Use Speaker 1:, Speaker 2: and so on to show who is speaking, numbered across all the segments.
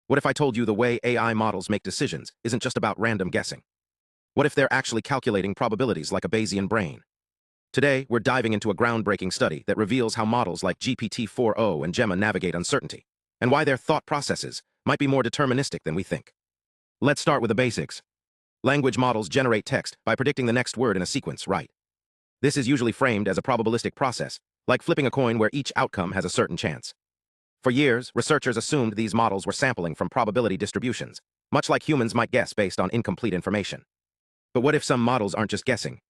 Speaker 1: What if I told you the way AI models make decisions isn't just about random guessing? What if they're actually calculating probabilities like a Bayesian brain? Today, we're diving into a groundbreaking study that reveals how models like GPT-4o and Gemma navigate uncertainty, and why their thought processes might be more deterministic than we think. Let's start with the basics. Language models generate text by predicting the next word in a sequence, right? This is usually framed as a probabilistic process, like flipping a coin where each outcome has a certain chance. For years, researchers assumed these models were sampling from probability distributions, much like humans might guess based on incomplete information. But what if some models aren't just guessing?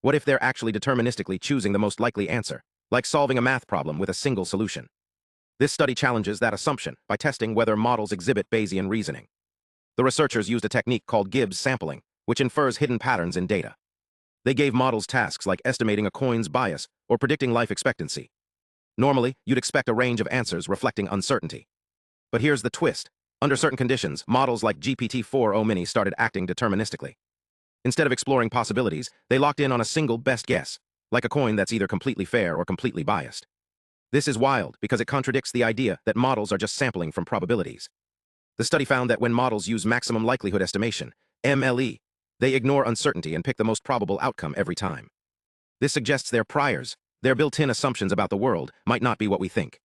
Speaker 1: What if they're actually deterministically choosing the most likely answer, like solving a math problem with a single solution? This study challenges that assumption by testing whether models exhibit Bayesian reasoning. The researchers used a technique called Gibbs sampling, which infers hidden patterns in data. They gave models tasks like estimating a coin's bias or predicting life expectancy. Normally, you'd expect a range of answers reflecting uncertainty. But here's the twist. Under certain conditions, models like GPT-4o Mini started acting deterministically. Instead of exploring possibilities, they locked in on a single best guess, like a coin that's either completely fair or completely biased. This is wild because it contradicts the idea that models are just sampling from probabilities. The study found that when models use maximum likelihood estimation, MLE, they ignore uncertainty and pick the most probable outcome every time. This suggests their priors, their built-in assumptions about the world, might not be what we think.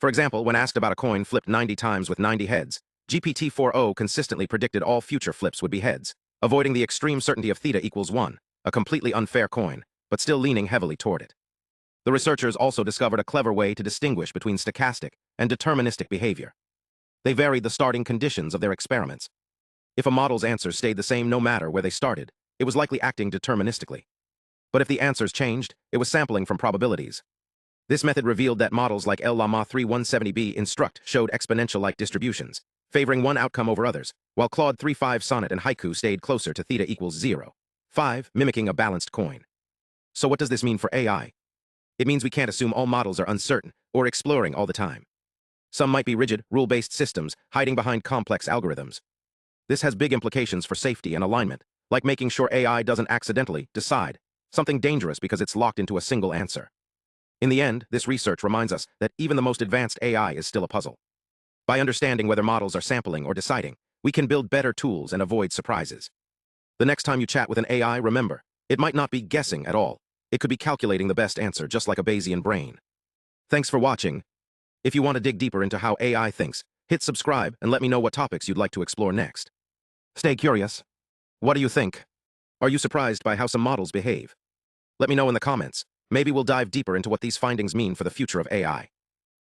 Speaker 1: For example, when asked about a coin flipped 90 times with 90 heads, GPT-4o consistently predicted all future flips would be heads, avoiding the extreme certainty of theta equals 1, a completely unfair coin, but still leaning heavily toward it. The researchers also discovered a clever way to distinguish between stochastic and deterministic behavior. They varied the starting conditions of their experiments. If a model's answers stayed the same no matter where they started, it was likely acting deterministically. But if the answers changed, it was sampling from probabilities. This method revealed that models like Llama 3170B Instruct showed exponential-like distributions, favoring one outcome over others, while Claude 3.5 Sonnet and Haiku stayed closer to theta equals 0.5, mimicking a balanced coin. So what does this mean for AI? It means we can't assume all models are uncertain or exploring all the time. Some might be rigid, rule-based systems hiding behind complex algorithms. This has big implications for safety and alignment, like making sure AI doesn't accidentally decide something dangerous because it's locked into a single answer. In the end, this research reminds us that even the most advanced AI is still a puzzle. By understanding whether models are sampling or deciding, we can build better tools and avoid surprises. The next time you chat with an AI, remember, it might not be guessing at all. It could be calculating the best answer, just like a Bayesian brain. Thanks for watching. If you want to dig deeper into how AI thinks, hit subscribe and let me know what topics you'd like to explore next. Stay curious. What do you think? Are you surprised by how some models behave? Let me know in the comments. Maybe we'll dive deeper into what these findings mean for the future of AI.